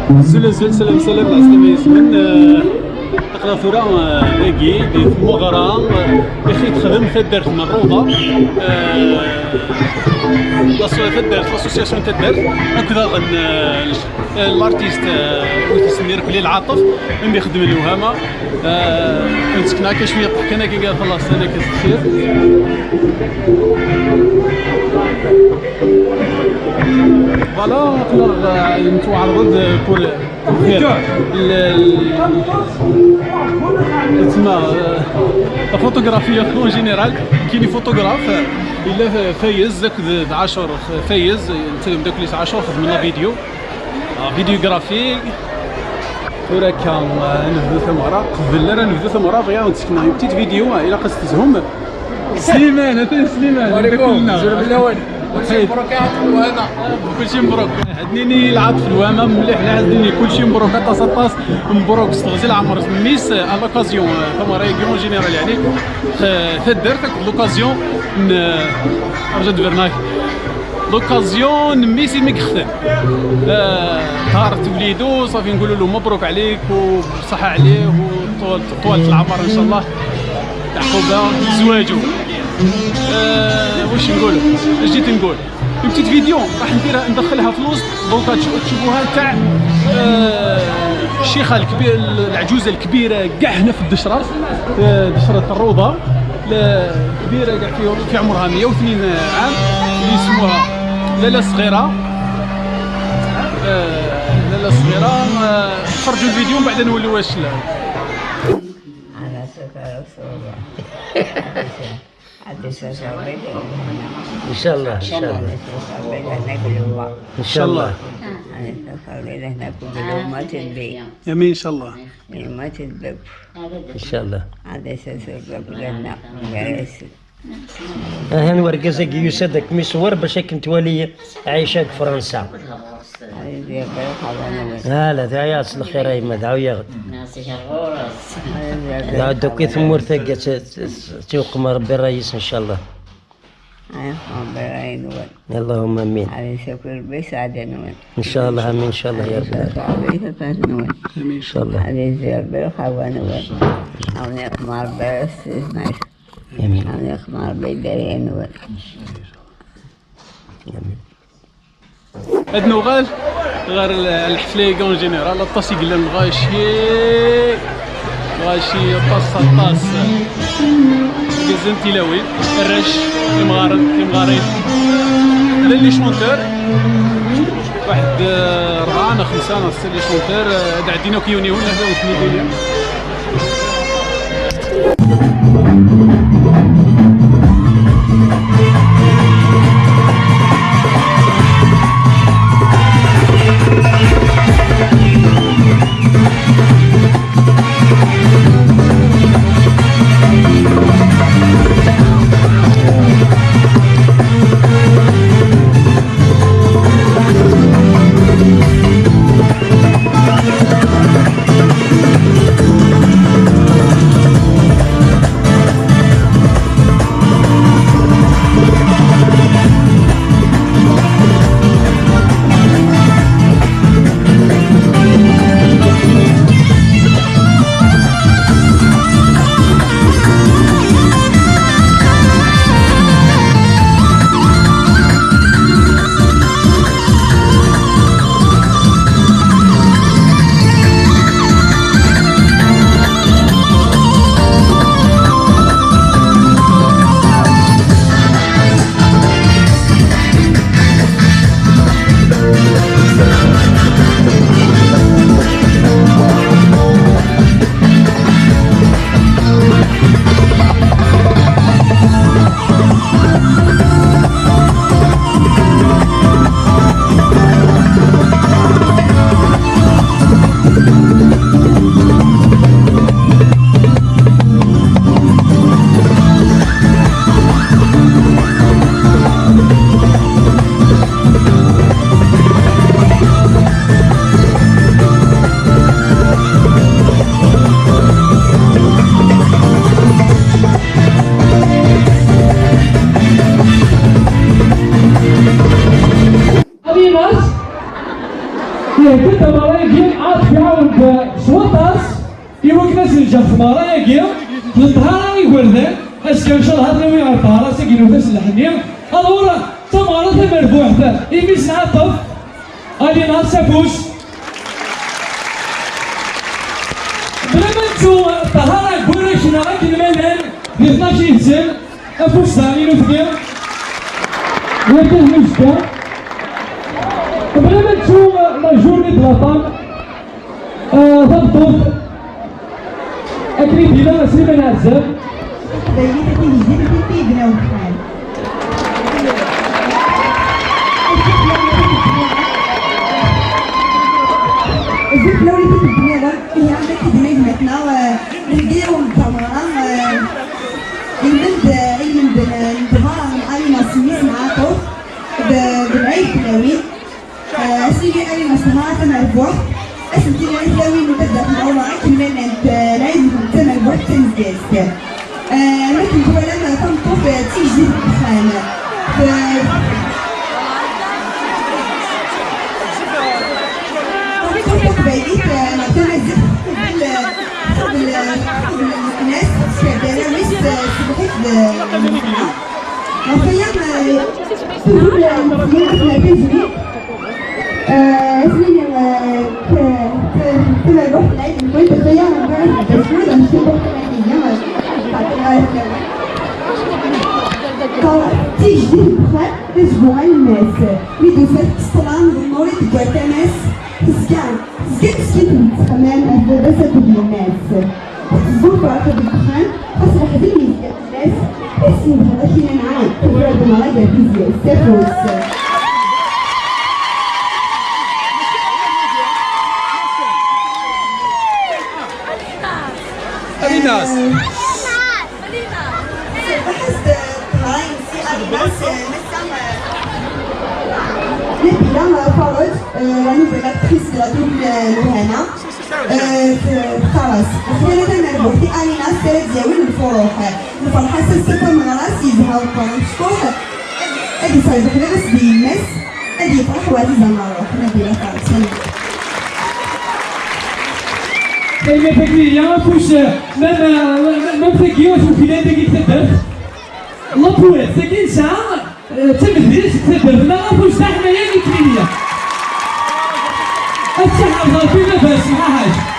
زول سلام سلام العسلامة يسمن تقرا ثورة باقي في المغرى يخي تخدم تدرت مروضة تدرت لاسوسياسيون تدرت هكذا الارتيست وتسمير كلي العاطف من يخدم الوهامة نسكنا كي شوية ضحك انا كي قال خلاص انا كتخير فوالا نقدر نتعرض بور تسمى الفوتوغرافيا اون جينيرال. كاين فوتوغراف الا فايز داك عاشور فايز نتسلم داك اللي عاشور خدم لنا فيديوغرافي ورا كان نبدو ثمره قبل لا نبدو ثمره بغينا نسكنها بتيت فيديو الا قصتهم سليمان اثنين سليمان وعليكم زرب الاول مبروك هذا كلشي مبروك هدنيني العاط في الوامه مليح هدني كلشي مبروك طاس مبروك استغزل عمر ميس على لوكازيون فما ريغيون جينيرال يعني درتك لوكازيون رجع دبرناك لوكازيون ميسي مكختن طارت وليدو صافي نقولوا له مبروك عليك وبصحة عليه وطول العمر ان شاء الله يعقوبه زواجو. واش نقولوا اش جيت نقول بتيت فيديو راح ندخلها في الوسط دوكا تشوفوها تاع الشيخه الكبير العجوزه الكبيره كاع هنا في الدشره دشره الروضه كبيره كاع في عمرها 102 عام اللي يسموها لاله صغيره لاله صغيره. تفرجوا الفيديو من بعد نولوا واش على سكر ان شاء الله ان شاء الله ان شاء الله امين ان شاء الله ما تدب ان شاء الله. هذا سكر لنا ها نورقزك يوسدك مصور باش كنت ولي عايشه في فرنسا. لا ذا يا اصل خير اي مدعو يا لا دوك ثمور ثقه توقم ربي الرئيس ان شاء الله. اللهم امين ان شاء الله امين ان شاء الله يا رب امين ان شاء الله امين. هاد نوغال غير الحفله كون جينيرال الطاس يقلن غاشي طاس كزن تلاوي الرش المغارين هذا اللي شونتور واحد 4 أنا 5 أنا 6 اللي شونتور دعدينا كيوني ولا هذا وثني مرايا عاد يعاود سوطاس يوك ناس الجا في مرايا الظهر يقولنا اسكو ان شاء الله هذا وين عطارا ساكن وفاس الحنيه الورا تمارا مربوح يميس عطف غادي نهار سافوش بلا ما نشوف الظهر يقول شنو غادي الملل ب 12 سنه افوش ثاني نفدي ولكن مشكا بلا ما تشوف لا جورني بلاطان ضبطوط اكريد الى سليمان عزام بيني تيجي في بنا وخال زيت لوري تبني لك هي عندك تبني مثنا ونديرهم تمارا يمد ندهار اي مصمير معاكم بالعيد تلاوي اسيدي اي مصمات مربوح اسمتي العيد تلاوي مبدا في الاول كمان انت العيد مربوح تنزيز لكن هو لما تنطف تيجي الدخان تنطف بعيد نعتمد الناس كدانا ويس سبحت المسمع وفيام تقول المسمع تجري اسمي كما نروح العيد نقول تخيام نروح الدسمة نشوف تيجي الدخان تجمع الناس ميدوفات تسطلان بالمورد تقواتاناس تسكان تسكين تخمام بس تبني الناس الزوفة بالدخان أصبح ذلك الناس اسمها لكن نعم تبرد مراجع فيزياء السفوس أريناس بحس طلعين سي أريناس نبيلا فرج نبيلا تخيس لدول لهنا خلاص خلينا نربط دي أريناس ثلاث زاوية الفروح الفرحة سلسلة من راسي يزهر القرن شكوح أدي صايبك لبس بالناس أدي يفرح وادي زمارة نبيلا خلاص كلمة تكريرية فوش ما تكيوش وفيلان تكي تدرس الله بوات ساكن ساعة تمدرس تدرس ما فوش تحمل يعني تكريرية الساعة الغرفية ما فاش ما حاجة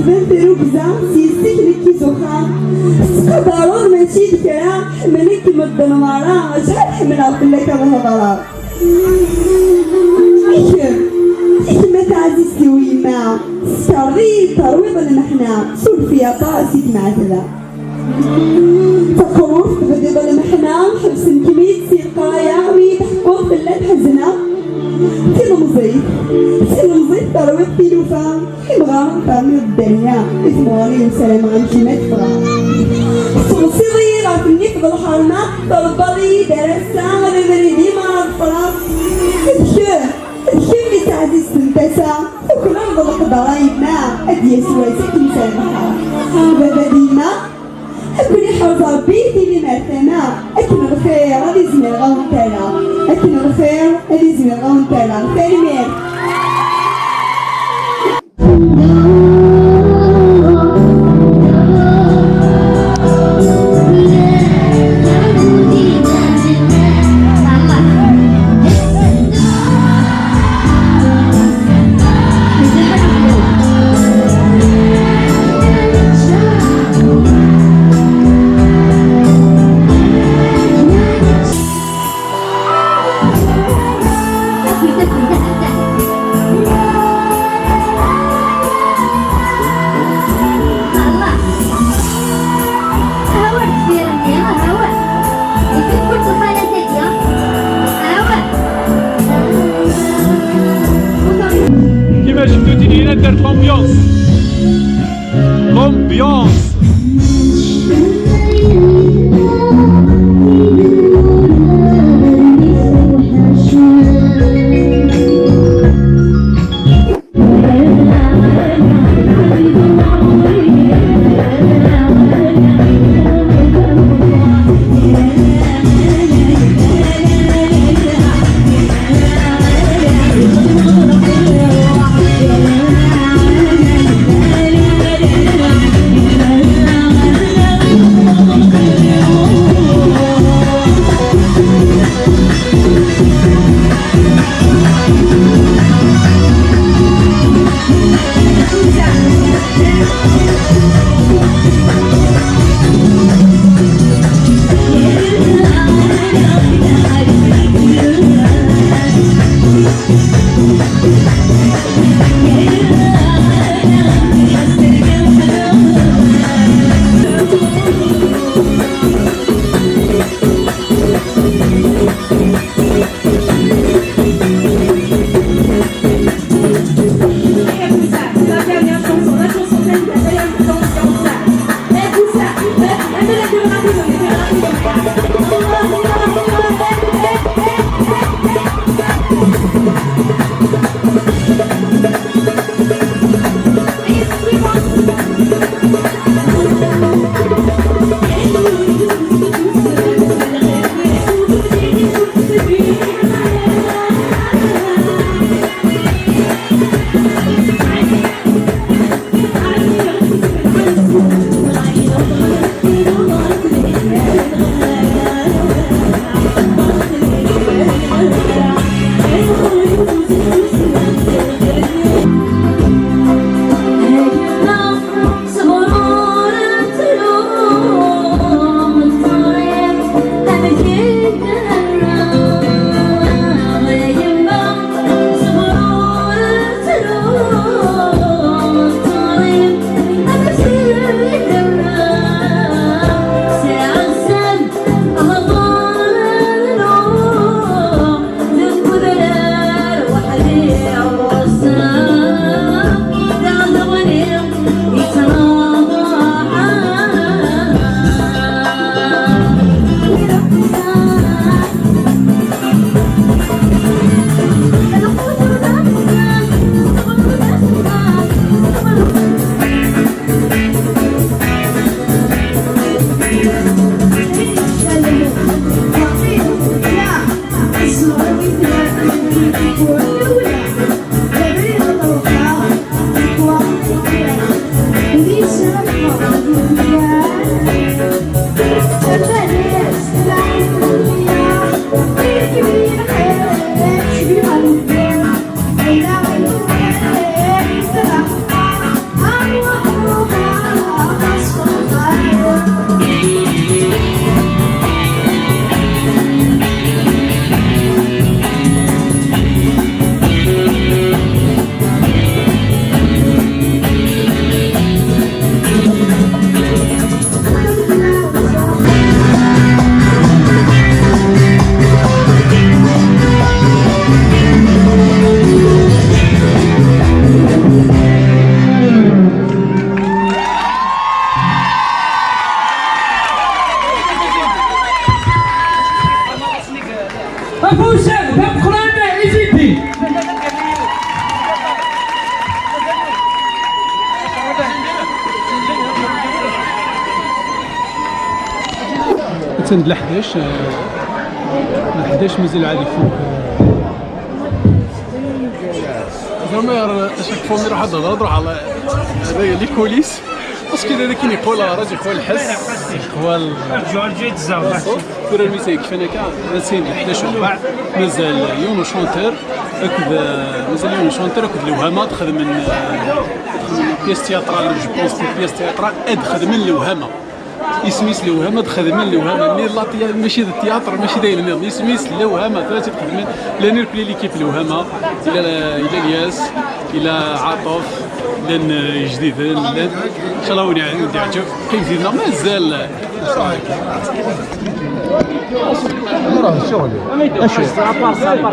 بنترو بزاف سيستيك لكي سخان سكبارون ماشي الكلام حملك مدنمارا شحال حملها كلك الهضرة ما تعزيزتي ويما سكري ترويض المحنا سولفيا طاسيك معتلا تقروف تبديض المحنا حبس كميت سيقايا ويتحقوق بالله حزنا تنمزيت ترويض تلوفا حبغا طامي الدنيا اسموالي وسلام غنمشي مدفرا صوصي ضيرا في النفض الحرمة طلبالي درسا غير مريدي مع الفرا الشم تعزيز تنتسا وكل أرض القدرة يبنا أدي سواسك مسامحة بابا ديما أكوني حرز ربي تيلي مرتنا أكن الخير غادي زمير غونتالا أكن الخير غادي زمير غونتالا كلمات كيفاش فهمتيني هنا دارت لومبيونس تند ل 11 مازال عادي فوق زعما اشاك فوا نروح نهضروا على هذايا لي كوليس باسكو هذا كي يقول راجل خويا الحس خويا جورجي تزاوج في الميساء كيف انا كان سين 11 وربع مازال يونو شونتور مازال يونو شونتور الوهامه تخدم من بيس تياترال جو بونس بيس تياترال خدم من الوهامه يسميس الوهامه تخدم من الوهامه مي لا ماشي التياتر ماشي داير النظام يسميس الوهامه ثلاثه تخدم لا نيركلي ليكيب الوهامه الى الياس الى عاطف لان جديد ان شاء الله ونعجب كيف زيدنا مازال راه شغلي نشوف والسلام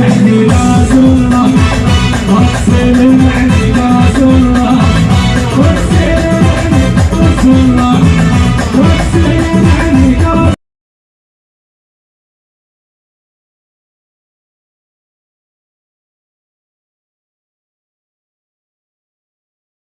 عليك يا رسول الله والسلام